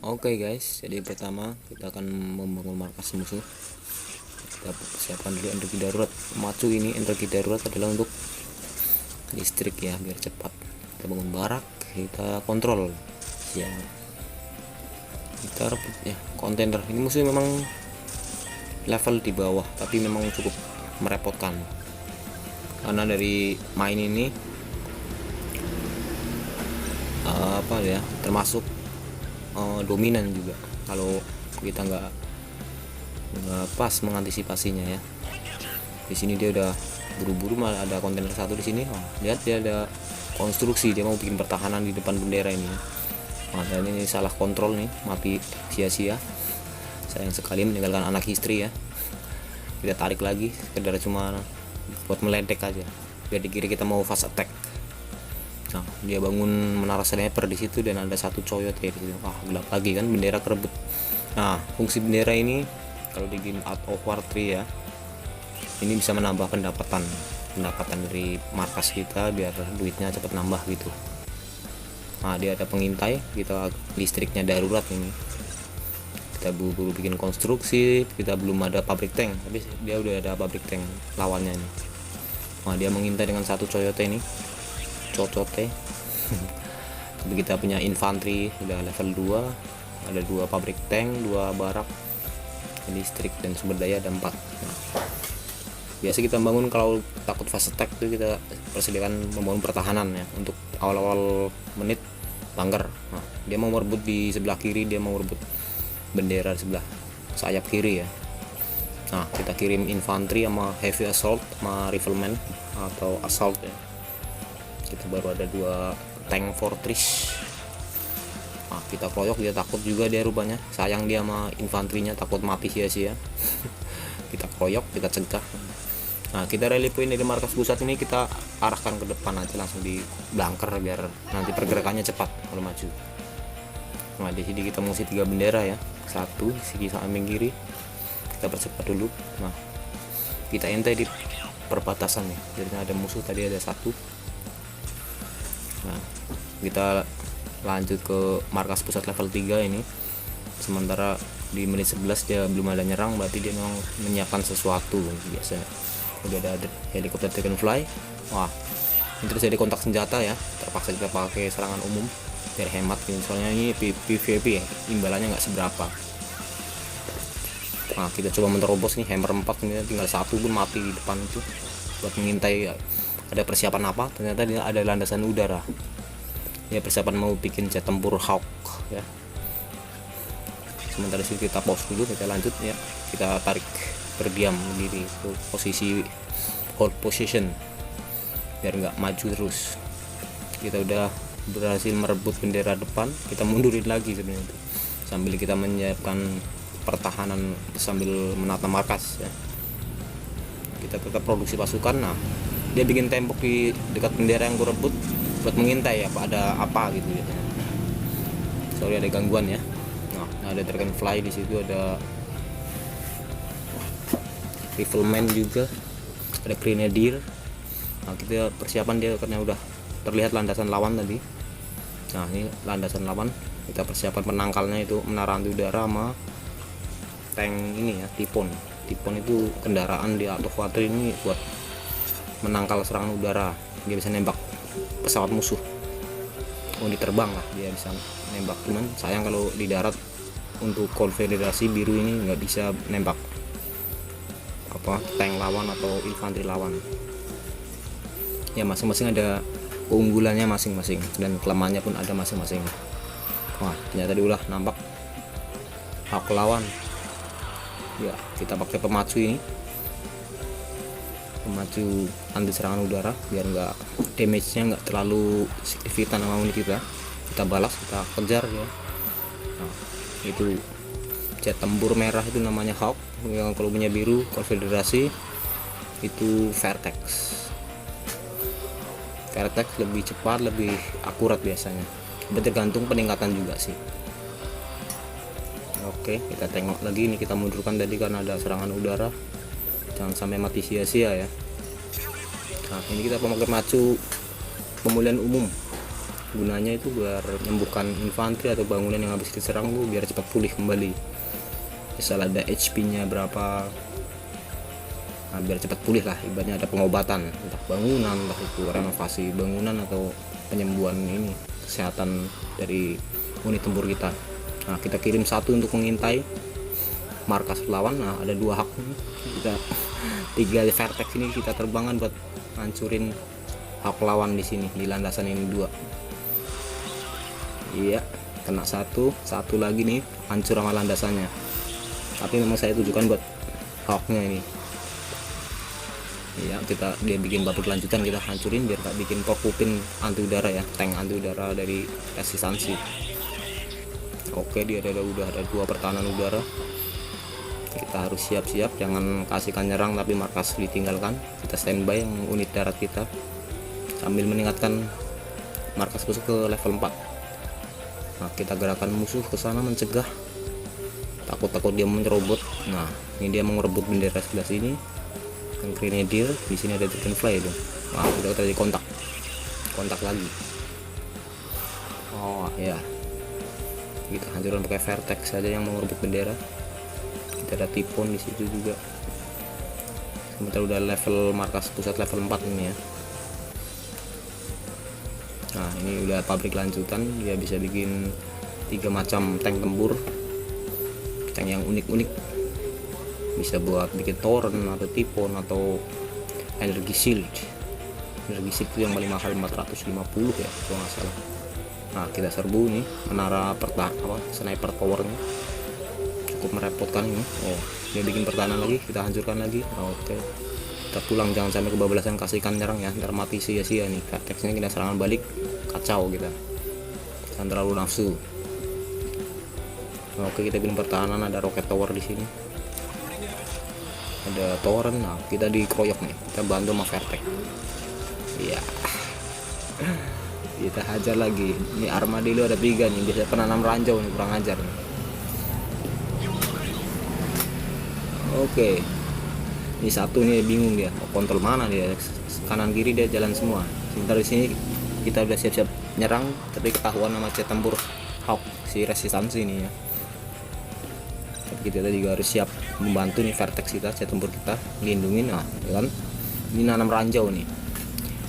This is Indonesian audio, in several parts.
Oke guys, jadi pertama kita akan membangun markas musuh. Kita persiapkan dulu energi darurat. Macu ini energi darurat adalah untuk listrik ya, biar cepat. Kita bangun barak, kita kontrol ya. Kita rebut ya kontainer. Ini musuh memang level di bawah, tapi memang cukup merepotkan karena dari main ini apa ya, termasuk dominan juga kalau kita nggak pas mengantisipasinya ya. Di sini dia udah buru-buru, malah ada kontainer satu di sini. Lihat dia ada konstruksi, dia mau bikin pertahanan di depan bendera ini. Dan ini salah kontrol nih, mati sia-sia. Sayang sekali meninggalkan anak istri ya. Kita tarik lagi, sekedar cuma buat meledek aja. Biar di kiri kita mau fast attack. Nah, dia bangun menara sniper di situ dan ada satu coyote di situ. Gelap lagi kan, bendera kerebut. Nah, fungsi bendera ini kalau di game Art of War 3 ya, ini bisa menambah pendapatan dari markas kita biar duitnya cepat nambah gitu. Nah, dia ada pengintai, kita listriknya darurat ini. Kita buru-buru bikin konstruksi, kita belum ada pabrik tank, tapi dia udah ada pabrik tank lawannya ini. Nah, dia mengintai dengan satu coyote ini. Cocote. Tapi kita punya infanteri udah level 2, ada 2 pabrik tank, 2 barak, listrik dan sumber daya ada 4. Nah, biasa kita bangun kalau takut fast attack itu kita persediakan membangun pertahanan ya untuk awal-awal menit bunker. Nah, dia mau merebut di sebelah kiri, dia mau merebut bendera di sebelah sayap kiri ya. Nah, kita kirim infanteri sama heavy assault sama rifleman atau assault ya. Kita baru ada 2 tank fortress. Nah, kita kroyok, dia takut juga dia rupanya. Sayang dia sama infanterinya, takut mati sia-sia. Kita kroyok, kita cegah. Nah, kita rally point dari markas pusat ini kita arahkan ke depan aja, langsung di bunker biar nanti pergerakannya cepat kalau maju. Nah, di sini kita mengisi 3 bendera ya. 1 di sisi samping kiri. Kita percepat dulu. Nah, kita ente di perbatasan nih. Jadi ada musuh tadi ada 1. Nah, kita lanjut ke markas pusat level 3 ini. Sementara di menit 11 dia belum ada nyerang, berarti dia memang menyiapkan sesuatu biasanya. Udah ada helikopter Dragonfly. Wah, ini terjadi kontak senjata ya. Terpaksa kita pakai serangan umum biar hemat gitu. Soalnya ini PVP ya, imbalannya nggak seberapa. Nah, kita coba menerobos nih hammer 4, ini tinggal 1 pun mati di depan itu. Buat mengintai ya, ada persiapan apa, ternyata dia ada landasan udara ya, persiapan mau bikin jet tempur Hawk ya. Sementara itu kita pause dulu, kita lanjut ya, kita tarik berdiam diri ke posisi hold position biar nggak maju terus. Kita udah berhasil merebut bendera depan, kita mundurin lagi sebenarnya sambil kita menyiapkan pertahanan sambil menata markas ya. Kita tetap produksi pasukan. Nah, dia bikin tembok di dekat bendera yang gue rebut buat mengintai ada apa gitu ya. Sorry ada gangguan ya. Nah, ada Dragonfly di situ, ada rifleman juga, ada grenadier. Nah, kita persiapan dia karena udah terlihat landasan lawan tadi. Nah, ini landasan lawan, kita persiapan penangkalnya itu menara anti udara sama tank ini ya, Typhoon itu kendaraan di Art of War ini buat menangkal serangan udara. Dia bisa nembak pesawat musuh, diterbang lah dia bisa nembak. Cuman sayang kalau di darat untuk konfederasi biru ini nggak bisa nembak tank lawan atau infanteri lawan ya. Masing-masing ada keunggulannya masing-masing dan kelemahannya pun ada masing-masing. Wah, ternyata diulah nampak Hawk lawan ya. Kita pakai pemacu ini, memacu anti serangan udara biar nggak damage-nya nggak terlalu signifikan sama unit kita balas, kita kejar ya. Nah, itu jet tempur merah itu namanya Hawk, yang kalau punya biru konfederasi itu Vertex lebih cepat, lebih akurat biasanya, tapi tergantung peningkatan juga sih. Oke, kita tengok lagi, ini kita mundurkan tadi karena ada serangan udara, jangan sampai mati sia-sia ya. Nah, ini kita memakai macu pemulihan umum gunanya itu biar menyembuhkan infanteri atau bangunan yang habis diserang tuh biar cepat pulih kembali. Misal ada HP-nya berapa, nah, biar cepat pulih lah, ibaratnya ada pengobatan, entah bangunan, entah itu renovasi bangunan atau penyembuhan ini kesehatan dari unit tempur kita. Nah, kita kirim satu untuk mengintai markas lawan. Nah, ada 2 hak, kita 3 vertex ini kita terbangkan buat hancurin hak lawan di sini di landasan ini 2. Iya, kena satu lagi nih, hancur sama landasannya. Tapi memang saya tujukan buat hawknya ini. Iya, dia bikin pabrik lanjutan, kita hancurin biar tak bikin porkupin anti udara ya, tank anti udara dari resistansi. Oke, dia udah ada 2 pertahanan udara. Kita harus siap-siap, jangan kasihkan nyerang tapi markas ditinggalkan. Kita standby yang unit darat kita sambil meningkatkan markas musuh ke level 4. Nah, kita gerakan musuh ke sana mencegah, takut dia menyerobot. Nah, ini dia mau merebut bendera sebelah sini. Yang grenadier di sini ada dragonfly itu. Wah, udah terjadi kontak lagi. Oh ya, kita hancurkan pakai vertex saja yang mau merebut bendera. Kita ada tipon di situ juga. Sementara udah level markas pusat level 4 ini ya. Nah, ini udah pabrik lanjutan, dia bisa bikin 3 macam tank tempur, tank yang unik-unik, bisa buat bikin torrent atau tipon atau energi shield. Energi shield itu yang paling mahal 450 ya kalau nggak salah. Nah, kita serbu nih menara sniper towernya, cukup merepotkan ini. Oh, dia bikin pertahanan lagi, kita hancurkan lagi. Oke, kita pulang, jangan sampai kebablasan kasihkan nyerang ya, ntar mati sia-sia nih. Vertexnya kita serangan balik, kacau kita, jangan terlalu nafsu. Oke, kita bikin pertahanan, ada rocket tower di sini, ada torrent. Nah, kita dikeroyok nih, kita bantu sama vertex. Iya, kita hajar lagi. Ini armadillo ada 3 nih, biasa penanam ranjau nih, kurang ajar nih. Oke, ini satu nih bingung dia mau kontrol mana, dia kanan kiri dia jalan semua. Sebentar di sini kita udah siap-siap nyerang, tapi ketahuan sama jet tempur hawk si resistansi ini ya. Tapi kita juga harus siap membantu nih vertex kita, jet tempur kita lindungin. Nah, ya kan, ini nanam ranjau nih.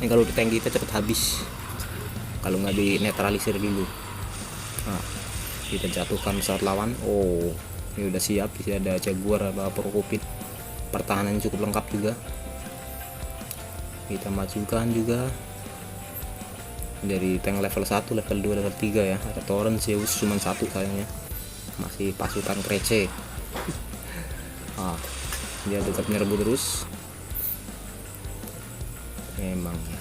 Ini kalau di tank kita cepet habis kalau nggak dinetralisir dulu. Nah, kita jatuhkan pesawat lawan. Oh, ini udah siap, bisa ada jaguar atau porkupin, pertahanan cukup lengkap juga. Kita majukan juga dari tank level 1, level 2, level 3 ya. Ada torrent Zeus cuma 1 sayangnya, masih pasukan krece. Ah, dia tetap nyerbu terus memang ya.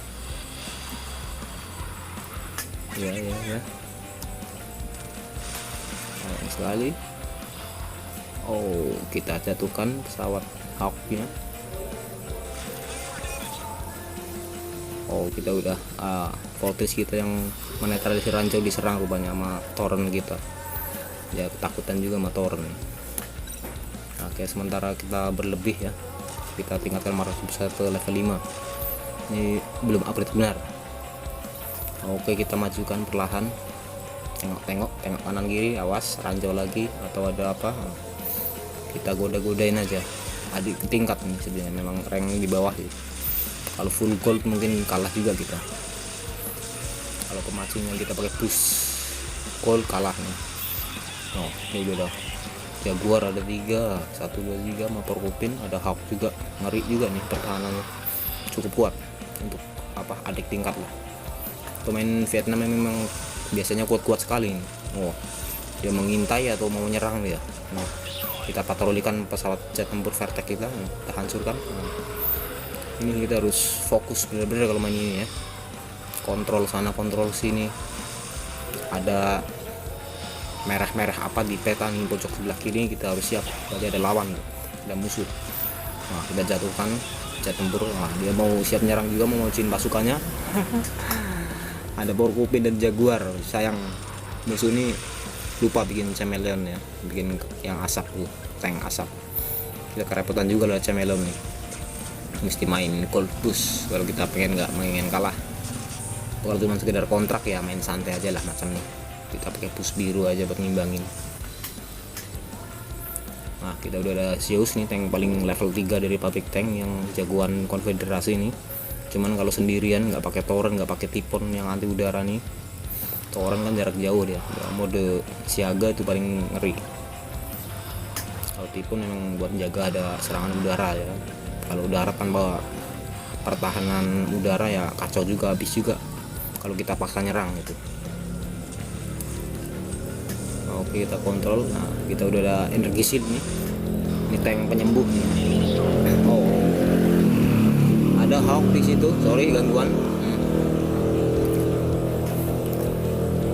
Sayang sekali. Oh, kita jatuhkan pesawat hawknya. Oh, kita udah fortress kita yang menetralisir ranjau diserang rupanya sama torrent kita. Ya, ketakutan juga sama torrent. Oke, sementara kita berlebih ya, kita tingkatkan markas besar ke level 5. Ini belum upgrade benar. Oke, kita majukan perlahan, tengok kanan kiri, awas ranjau lagi atau ada apa. Kita goda-godain aja, adik tingkat nih sebenarnya, memang rank di bawah sih. Kalau full gold mungkin kalah juga kita. Kalau pemacunya kita pakai push gold kalah nih. Oh, ini udah jaguar ada 3, 1, 2, 3 sama porkupin, ada hawk juga, ngeri juga nih pertahanannya, cukup kuat untuk apa adik tingkat lah. Pemain Vietnam memang biasanya kuat-kuat sekali nih. Oh, dia mengintai atau mau menyerang dia. Nah, kita patrolikan pesawat jet tempur vertex kita hancurkan. Nah, ini kita harus fokus benar-benar kalau main ini ya, kontrol sana kontrol sini. Ada merah-merah apa di peta nih pojok sebelah kiri, kita harus siap, berarti ada lawan, ada musuh. Nah, kita jatuhkan jet tempur. Nah, dia mau siap nyerang juga, mau mauin pasukannya. Ada porkupin dan jaguar. Sayang musuh ini lupa bikin chameleon ya, bikin yang asap tuh, tank asap. Kita kerepotan juga loh chameleon nih, mesti main cold push kalau kita pengen kalah. Kalau cuma sekedar kontrak ya main santai aja lah macamnya, kita pakai push biru aja buat ngimbangin. Nah kita udah ada Zeus nih, tank paling level 3 dari pabrik tank yang jagoan konfederasi ini. Cuman kalau sendirian nggak pakai torrent, nggak pakai tipon yang anti udara nih, torrent kan jarak jauh dia, mode siaga itu paling ngeri. Kalau tipon memang buat jaga ada serangan udara ya. Kalau udara tanpa pertahanan udara ya kacau juga, habis juga kalau kita paksa nyerang gitu. Oke kita kontrol. Nah kita udah ada energi shield nih, ini tank penyembuh nih. Oh ada Hawk di situ, sorry gangguan.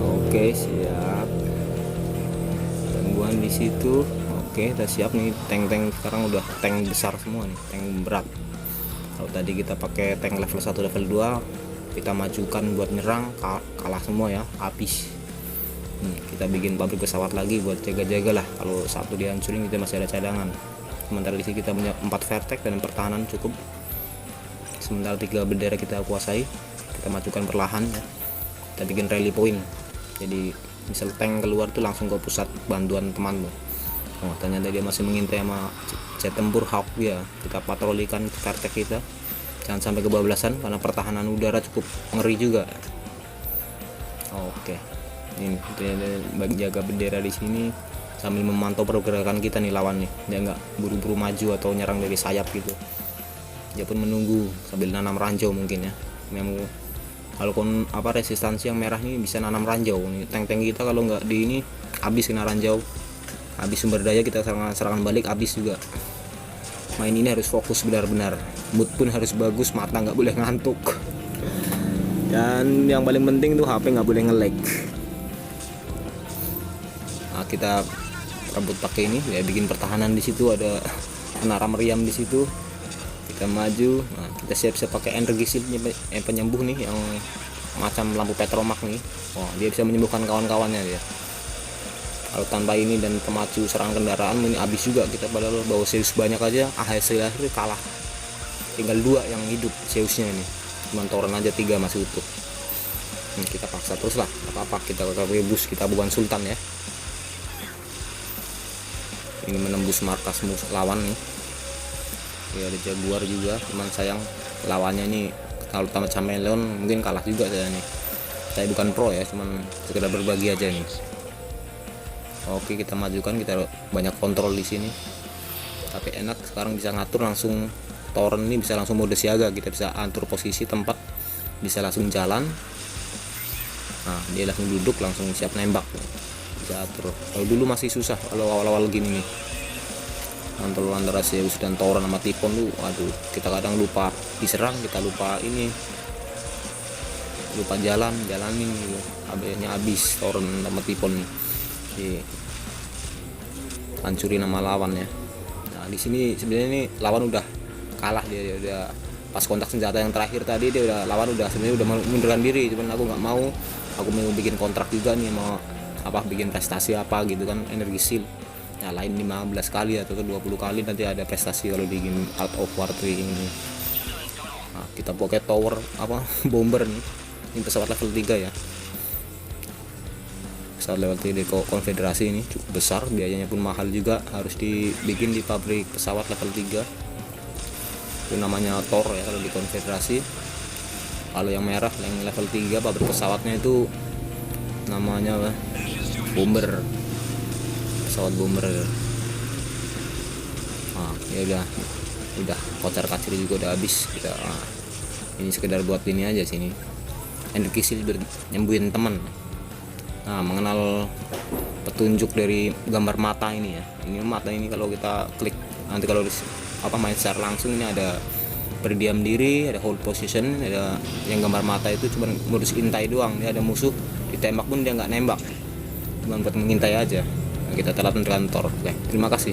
Oke siap, gangguan di situ. Oke kita siap nih, tank-tank sekarang udah tank besar semua nih, tank berat. Kalau tadi kita pakai tank level 1 level 2 kita majukan buat nyerang, kalah semua ya, habis. Kita bikin pabrik pesawat lagi buat jaga-jaga lah, kalau satu dihancurin kita masih ada cadangan. Sementara di sini kita punya 4 vertex dan pertahanan cukup. Sementara 3 bendera kita kuasai, kita majukan perlahan ya. Kita bikin rally point, jadi misal tank keluar tuh langsung ke pusat bantuan teman tuh. Oh ternyata dia masih mengintai sama jet tempur Hawk ya. Kita patrolikan vertex kita, jangan sampai kebablasan karena pertahanan udara cukup ngeri juga. Oke ini dia jaga bendera di sini sambil memantau pergerakan kita nih lawan nih, dia nggak buru-buru maju atau nyerang dari sayap gitu. Dia pun menunggu sambil nanam ranjau mungkin ya. Memang kalau resistansi yang merah ini bisa nanam ranjau nih. Tank-tank kita kalau nggak di ini habis kena ranjau, habis sumber daya, kita serangan balik habis juga. Main ini harus fokus benar-benar, mood pun harus bagus, mata nggak boleh ngantuk, dan yang paling penting tuh HP nggak boleh nge-lag. Nah kita rebut pakai ini ya, bikin pertahanan di situ, ada menara meriam di situ. Kita maju. Nah kita siap-siap pakai energi shield penyembuh nih yang macam lampu petromak nih. Wah dia bisa menyembuhkan kawan-kawannya dia. Kalau tanpa ini dan pemacu serangan kendaraan ini habis juga kita, padahal bawa Zeus banyak aja, hasil akhir kalah. Tinggal 2 yang hidup Zeusnya ini, cuman torrent aja 3 masih utuh. Kita paksa terus lah, apa-apa kita rebus, kita bukan sultan ya. Ini menembus markas lawan nih ya, ada Jaguar juga, cuman sayang lawannya ini kalau tamat Chameleon mungkin kalah juga saya nih. Saya bukan pro ya, cuman sekedar berbagi aja nih. Oke kita majukan, kita banyak kontrol di sini, tapi enak sekarang bisa ngatur langsung. Torrent ini bisa langsung mode siaga, kita bisa atur posisi tempat, bisa langsung jalan. Nah dia langsung duduk, langsung siap nembak, bisa atur. Kalau dulu masih susah kalau awal-awal gini nih, kontrol antara Zeus dan torrent sama tipon tuh, aduh kita kadang lupa diserang, kita lupa jalanin gitu, habis torrent sama tipon nih. Hancurin nama lawan ya. Nah di sini sebenarnya ini lawan udah kalah, dia udah pas kontak senjata yang terakhir tadi lawan sebenarnya udah mundurkan diri, cuman aku nggak mau, aku mau bikin kontrak juga nih, mau bikin prestasi gitu kan, energi shield nyalain 15 kali atau 20 kali nanti ada prestasi kalau di game Out of War 3 ini. Nah kita pakai tower bomber nih, ini pesawat level 3 ya. Pesawat level 3 konfederasi ini cukup besar, biayanya pun mahal juga, harus dibikin di pabrik pesawat level 3. Itu namanya Thor ya kalau di konfederasi. Kalau yang merah yang level 3 pabrik pesawatnya itu namanya bomber, pesawat bomber. Nah ya udah kocar kacir juga udah habis kita. Ini sekedar buat ini aja sini, energi shield nyembuhin teman. Nah mengenal petunjuk dari gambar mata ini ya, ini mata ini kalau kita klik nanti kalau main secara langsung ini ada berdiam diri, ada hold position, ada yang gambar mata itu cuma ngurus intai doang, dia ada musuh ditembak pun dia nggak nembak, cuma buat mengintai aja. Nah, kita telah menentukan Thor. Oke, terima kasih.